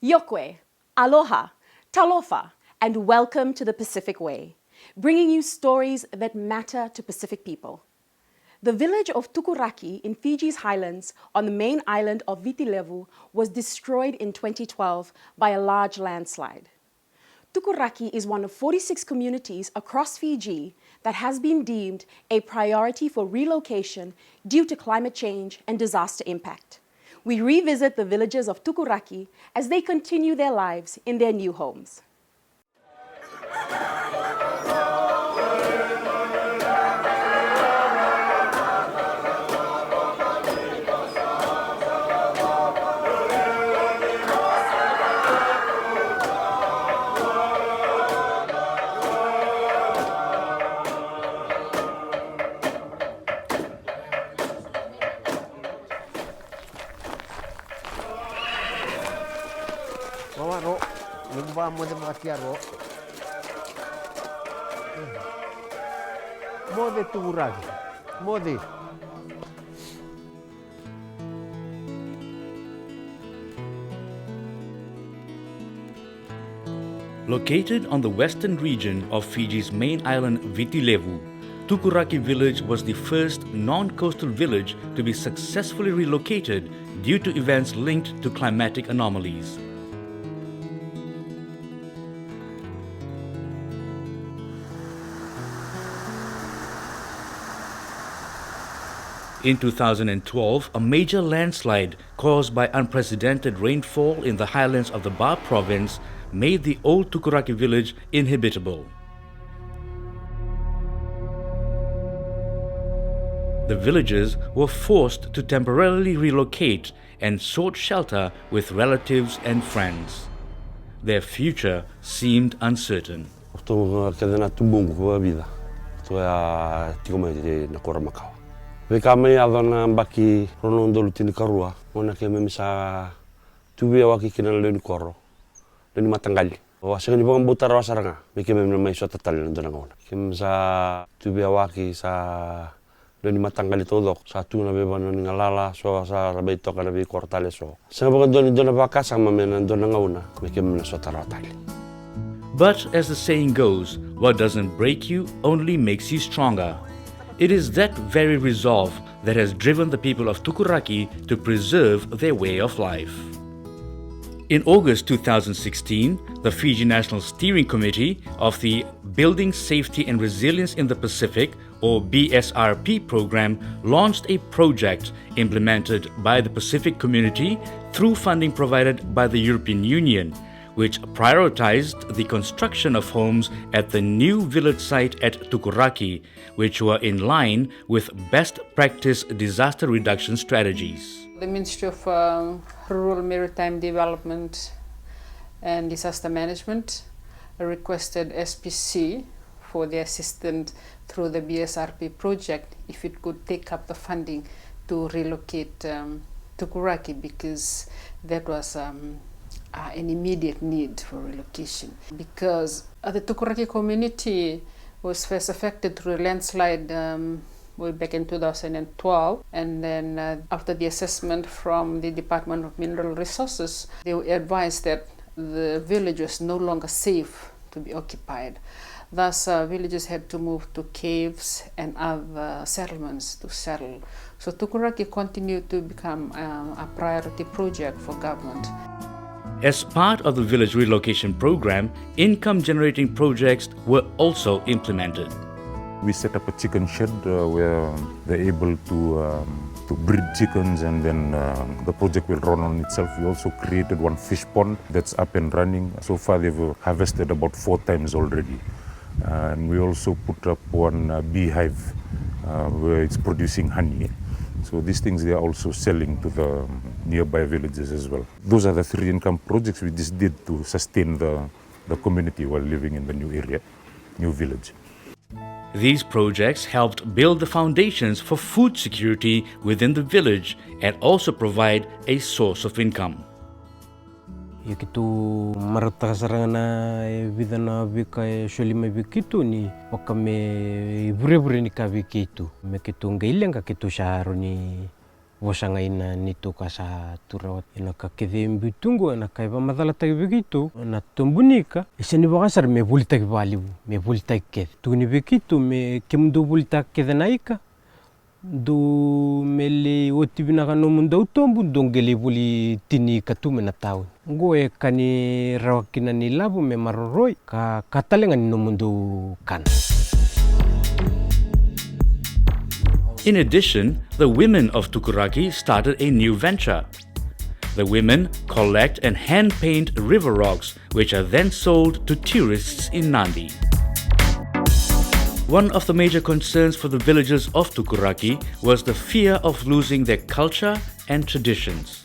Yokwe, aloha, talofa, and welcome to the Pacific Way, bringing you stories that matter to Pacific people. The village of Tukuraki in Fiji's highlands on the main island of Viti Levu was destroyed in 2012 by a large landslide. Tukuraki is one of 46 communities across Fiji that has been deemed a priority for relocation due to climate change and disaster impact. We revisit the villages of Tukuraki as they continue their lives in their new homes. Located on the western region of Fiji's main island Viti Levu, Tukuraki village was the first non-coastal village to be successfully relocated due to events linked to climatic anomalies. In 2012, a major landslide caused by unprecedented rainfall in the highlands of the Ba province made the old Tukuraki village inhabitable. The villagers were forced to temporarily relocate and sought shelter with relatives and friends. Their future seemed uncertain. Kami avana baki rono ndolu tini karua ona ke memisa tuwe waki kinal leni koro leni matangali waseng ni bang butar wasaranga meke memna mai sota tal ndona ngona kimsa tuwe waki sa leni matangali todok satu na bebano ngalala so sa rabai to kana bi kortale so sanga bang ndona baka sama mena ndona ngona meke memna sota ratali. But as the saying goes, what doesn't break you only makes you stronger. It is that very resolve that has driven the people of Tukuraki to preserve their way of life. In August 2016, the Fiji National Steering Committee of the Building Safety and Resilience in the Pacific, or BSRP program, launched a project implemented by the Pacific community through funding provided by the European Union, which prioritized the construction of homes at the new village site at Tukuraki, which were in line with best practice disaster reduction strategies. The Ministry of Rural Maritime Development and Disaster Management requested SPC for the assistance through the BSRP project if it could take up the funding to relocate Tukuraki, because that was an immediate need for relocation, because the Tukuraki community was first affected through a landslide way back in 2012, and then after the assessment from the Department of Mineral Resources, they were advised that the village was no longer safe to be occupied. Thus, villagers had to move to caves and other settlements to settle. So Tukuraki continued to become a priority project for government. As part of the village relocation program, income-generating projects were also implemented. We set up a chicken shed where they're able to breed chickens, and then the project will run on itself. We also created one fish pond that's up and running. So far they've harvested about 4 times already. And we also put up one beehive where it's producing honey. So these things they are also selling to the nearby villages as well. Those are the 3 income projects we just did to sustain the community while living in the new area, new village. These projects helped build the foundations for food security within the village and also provide a source of income. Ikitu maratasarana vidana vika sholima vikitu ni wakame bure ni kavikitu mekitu ngailenga kitu shaharoni wasanga ina nito ka sa turawat ina ka kidhimbi tungo na kaiba madala tagi begitu na tumbunika isani bakasar me bulita kibali me bulita ked tuni begitu me kemdo bulita kedenaika do mele otibina kano mundo tombu dongeli buli tini katume na tau goe kani rawakina ni labu me maroroi ka katalenga no mundo kan. In addition, the women of Tukuraki started a new venture. The women collect and hand-paint river rocks, which are then sold to tourists in Nandi. One of the major concerns for the villagers of Tukuraki was the fear of losing their culture and traditions.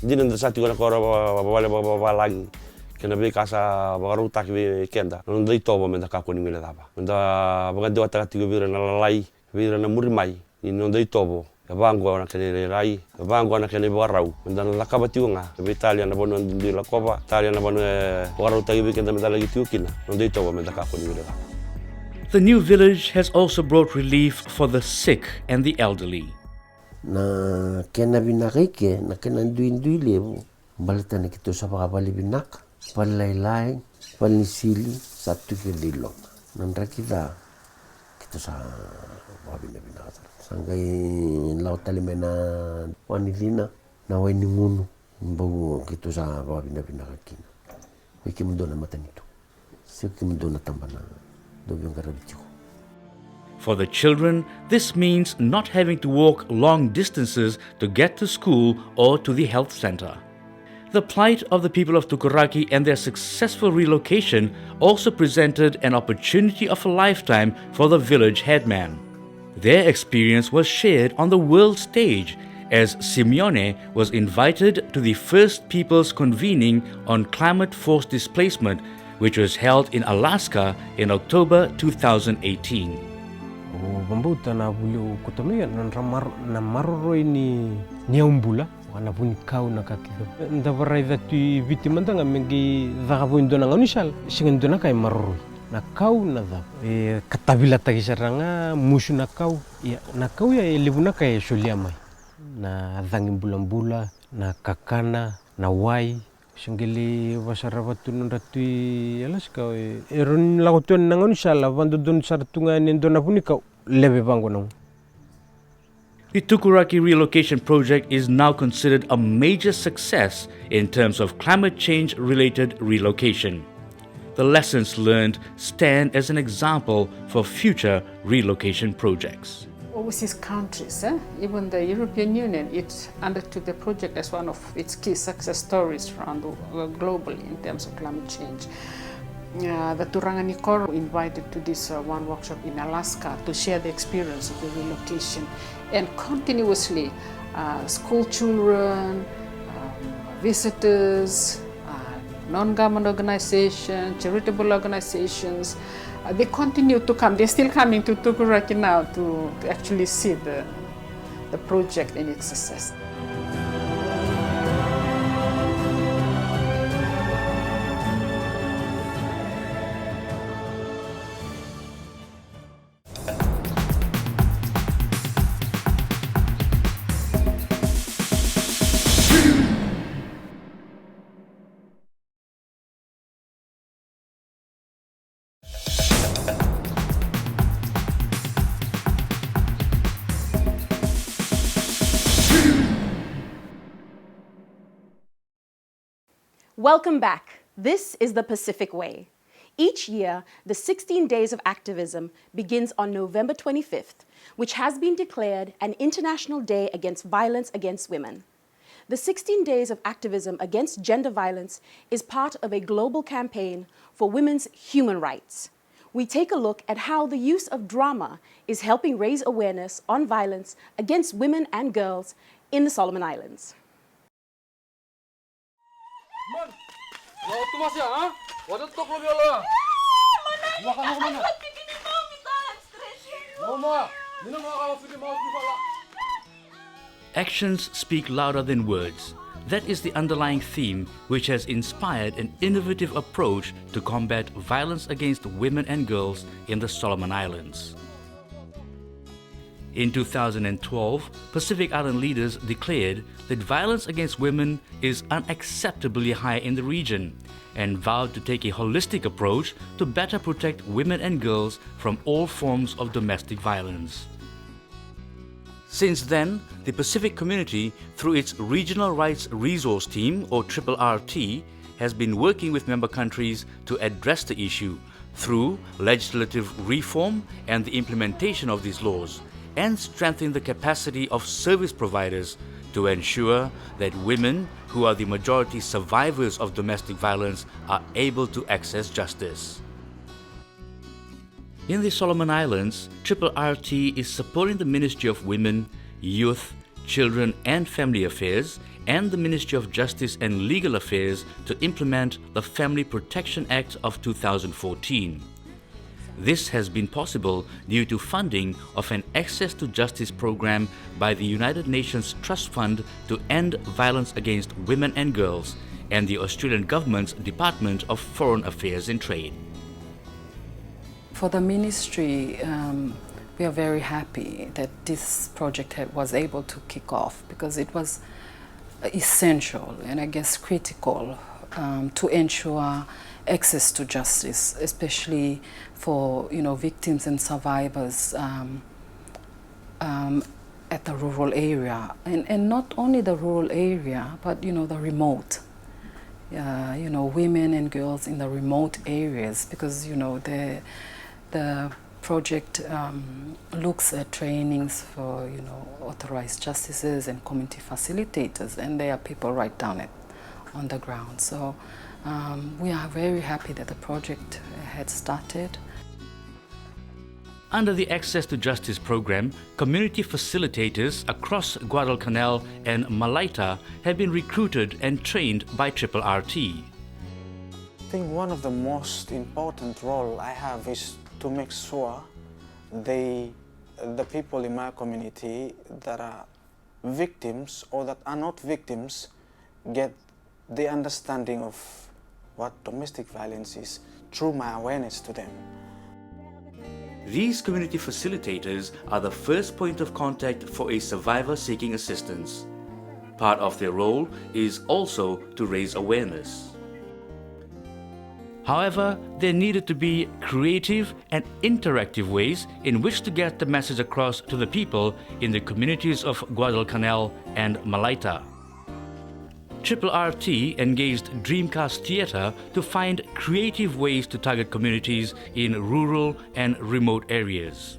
Hindi nang dasati ko na kora lagi. Kena be kasa bagaruta ki kenda. Nang dai toba menda ka kuni mila taba. Menda baga dewa taka tigo bira na lalai, bira na murimai. Ni nang dai tobo. Ya bango na kene rai, ya bango na kene barau. Menda na lakaba tigo nga. Be Italia na bonu ndi la koba, Italia na bonu bagaruta ki kenda menda lagi tigo kina. Nang dai toba menda ka kuni mila taba. The new village has also brought relief for the sick and the elderly. Na kena binakike, na kena ndui lebu. Balita na kito sa pakabali binak. Palai-lai, palisili, satu kililong. Nandra kita sa wabina-bina. Sangkay laut talimena wanilina, na wainimunu. Bago kito sa wabina-bina kina. Ikimundo na mata nito. Ikimundo na tamba na dobyong karabitiko. For the children, this means not having to walk long distances to get to school or to the health center. The plight of the people of Tukuraki and their successful relocation also presented an opportunity of a lifetime for the village headman. Their experience was shared on the world stage as Simeone was invited to the first people's convening on climate force displacement, which was held in Alaska in October 2018. Bambuta na bulu kutamia na maroroi ni umbula. Wana pun kau na kakido. Nda barai datu biti mantanga mengi dhakabu indona nganusal singen dona kai maroroi. Na kau na dha katabila tagi saranga musu na kau ya lebuna kai sholiamai. Na dhangi mbula na kakana na wai singeli wasarabatu nundatu Alaska eron lagutuan nanganusal vandu don sartunga nendona pun kau lebe bango nang. The Tukuraki relocation project is now considered a major success in terms of climate change-related relocation. The lessons learned stand as an example for future relocation projects. Overseas countries, even the European Union, it undertook the project as one of its key success stories around globally in terms of climate change. The Turangani Koro invited to this one workshop in Alaska to share the experience of the relocation, and continuously school children, visitors, non-government organizations, charitable organizations, they continue to come. They're still coming to Tukuraki now to actually see the project and its success. Welcome back. This is the Pacific Way. Each year, the 16 Days of Activism begins on November 25th, which has been declared an International Day Against Violence Against Women. The 16 Days of Activism Against Gender Violence is part of a global campaign for women's human rights. We take a look at how the use of drama is helping raise awareness on violence against women and girls in the Solomon Islands. Man, laut tu masih ah? Waduh tok lo biola. Makan mo mana? Mama, minum ako fikir mau pala. Actions speak louder than words. That is the underlying theme which has inspired an innovative approach to combat violence against women and girls in the Solomon Islands. In 2012, Pacific Island leaders declared that violence against women is unacceptably high in the region and vowed to take a holistic approach to better protect women and girls from all forms of domestic violence. Since then, the Pacific community, through its Regional Rights Resource Team, or RRT, has been working with member countries to address the issue through legislative reform and the implementation of these laws, and strengthen the capacity of service providers to ensure that women, who are the majority survivors of domestic violence, are able to access justice. In the Solomon Islands, RRT is supporting the Ministry of Women, Youth, Children and Family Affairs and the Ministry of Justice and Legal Affairs to implement the Family Protection Act of 2014. This has been possible due to funding of an Access to Justice program by the United Nations Trust Fund to End Violence Against Women and Girls and the Australian Government's Department of Foreign Affairs and Trade. For the ministry, we are very happy that this project was able to kick off because it was essential and I guess critical to ensure access to justice, especially for victims and survivors at the rural area, and not only the rural area, but the remote. Women and girls in the remote areas, because the project looks at trainings for authorized justices and community facilitators, and there are people right down on the ground. So we are very happy that the project had started. Under the Access to Justice program, community facilitators across Guadalcanal and Malaita have been recruited and trained by RRT. I think one of the most important role I have is to make sure the people in my community that are victims or that are not victims get the understanding of what domestic violence is through my awareness to them. These community facilitators are the first point of contact for a survivor seeking assistance. Part of their role is also to raise awareness. However, there needed to be creative and interactive ways in which to get the message across to the people in the communities of Guadalcanal and Malaita. RRT engaged Dreamcast Theatre to find creative ways to target communities in rural and remote areas.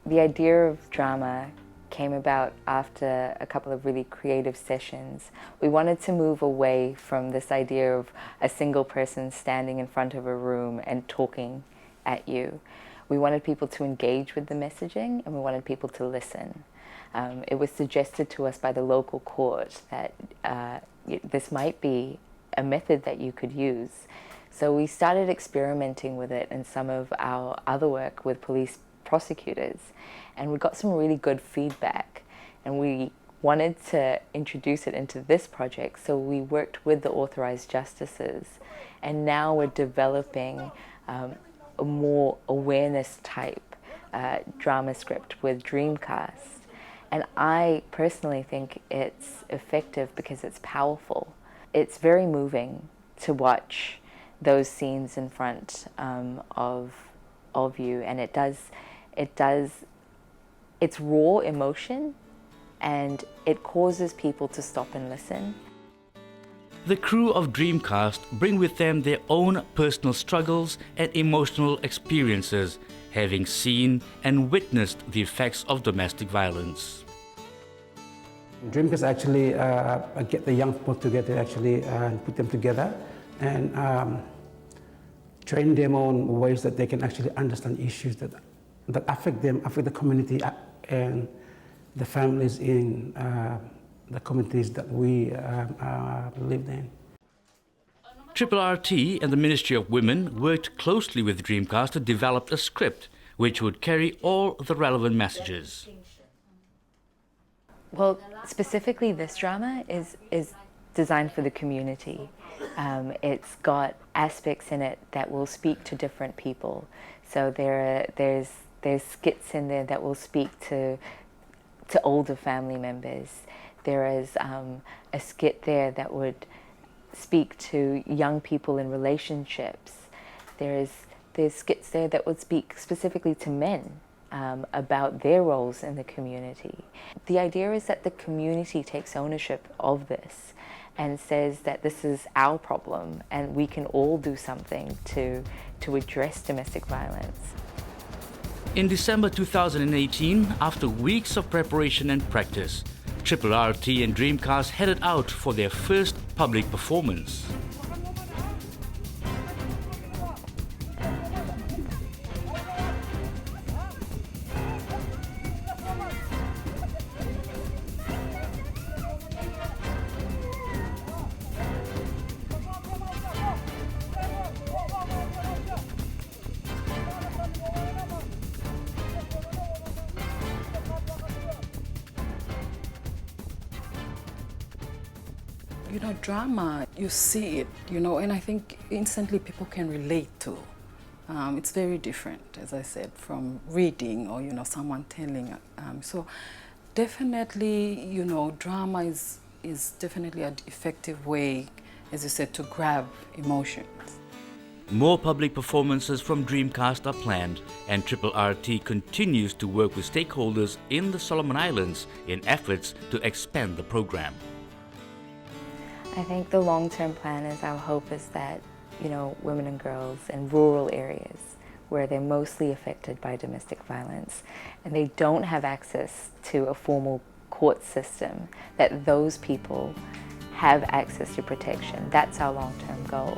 The idea of drama came about after a couple of really creative sessions. We wanted to move away from this idea of a single person standing in front of a room and talking at you. We wanted people to engage with the messaging, and we wanted people to listen. It was suggested to us by the local court that this might be a method that you could use. So we started experimenting with it in some of our other work with police prosecutors, and we got some really good feedback, and we wanted to introduce it into this project, so we worked with the authorized justices, and now we're developing a more awareness type drama script with Dreamcast. And I personally think it's effective because it's powerful. It's very moving to watch those scenes in front of you, and it's raw emotion, and it causes people to stop and listen. The crew of Dreamcast bring with them their own personal struggles and emotional experiences, having seen and witnessed the effects of domestic violence. Dreamcast actually get the young people together, and put them together and train them on ways that they can actually understand issues that affect them, affect the community and the families in the communities that we lived in. RRT and the Ministry of Women worked closely with Dreamcast to develop a script which would carry all the relevant messages. Well, specifically this drama is designed for the community. It's got aspects in it that will speak to different people. So there's There's skits in there that will speak to older family members. There is a skit there that would speak to young people in relationships. There's skits there that would speak specifically to men about their roles in the community. The idea is that the community takes ownership of this and says that this is our problem and we can all do something to address domestic violence. In December 2018, after weeks of preparation and practice, Triple RT and Dreamcast headed out for their first public performance. You know, drama, you see it, you know, and I think instantly people can relate to. It's very different, as I said, from reading or, you know, someone telling. So definitely, you know, drama is definitely an effective way, as you said, to grab emotions. More public performances from Dreamcast are planned, and Triple RT continues to work with stakeholders in the Solomon Islands in efforts to expand the program. I think the long-term plan is, our hope is that, you know, women and girls in rural areas where they're mostly affected by domestic violence and they don't have access to a formal court system, that those people have access to protection. That's our long-term goal.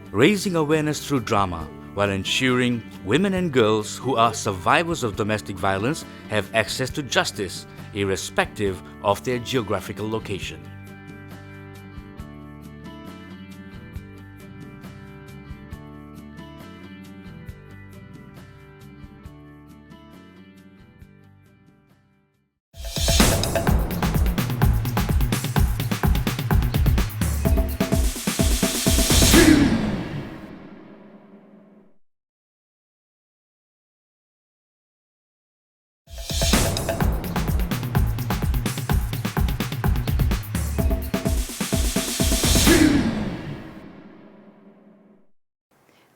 Raising awareness through drama while ensuring women and girls who are survivors of domestic violence have access to justice, irrespective of their geographical location.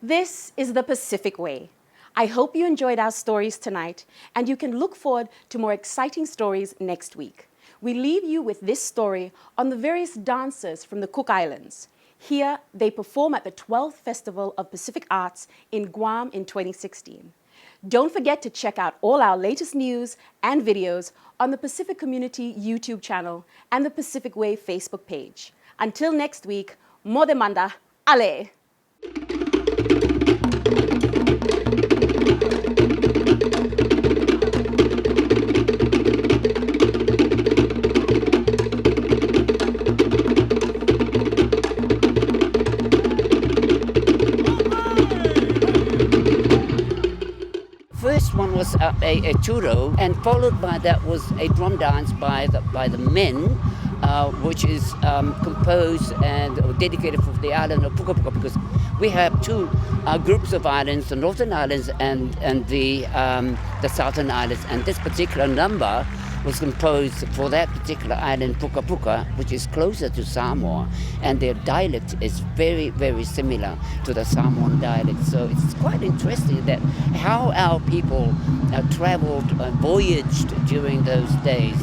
This is the Pacific Way. I hope you enjoyed our stories tonight, and you can look forward to more exciting stories next week. We leave you with this story on the various dancers from the Cook Islands. Here, they perform at the 12th Festival of Pacific Arts in Guam in 2016. Don't forget to check out all our latest news and videos on the Pacific Community YouTube channel and the Pacific Way Facebook page. Until next week, mo demanda, ale! First one was a churo, and followed by that was a drum dance by the men, which is composed and dedicated for the island of Puka Puka, because we have two groups of islands, the Northern Islands and the Southern Islands, and this particular number was composed for that particular island, Puka Puka, which is closer to Samoa, and their dialect is very, very similar to the Samoan dialect. So it's quite interesting that how our people traveled, voyaged during those days.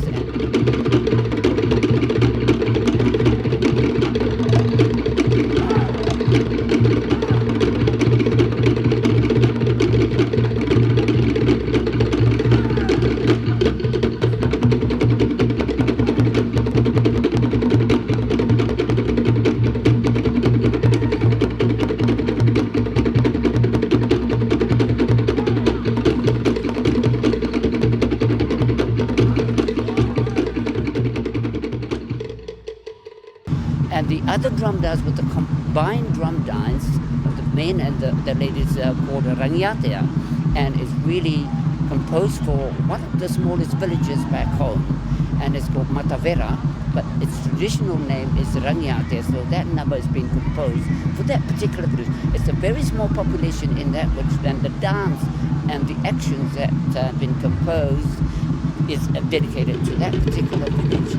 And the other drum dance was the combined drum dance of the men and the ladies called Rangiatea, and it's really composed for one of the smallest villages back home, and it's called Matavera, but its traditional name is Rangiatea, so that number is being composed for that particular village. It's a very small population in that village, and the dance and the actions that have been composed is dedicated to that particular village.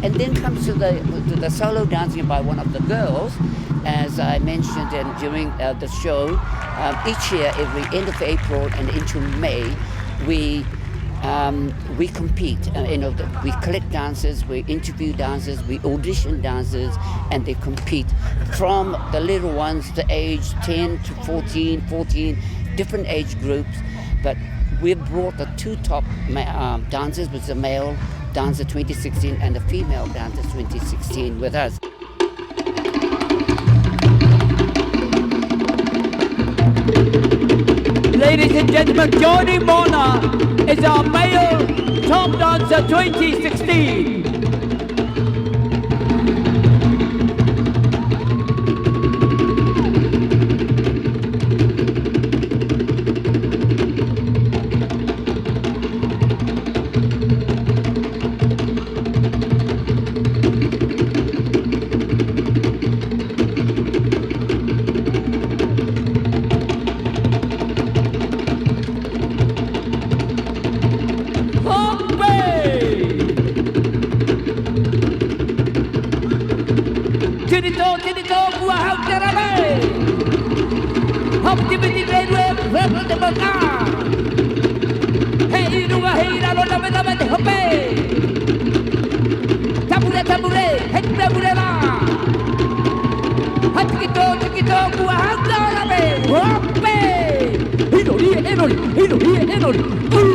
And then comes to the solo dancing by one of the girls. As I mentioned during the show, each year, every end of April and into May, we compete. We collect dancers, we interview dancers, we audition dancers, and they compete from the little ones, the age 10 to 14, different age groups. But we've brought the two top dancers, with the male dancer 2016 and the female dancer 2016 with us. Ladies and gentlemen, Johnny Mona is our male top dancer 2016. Enori.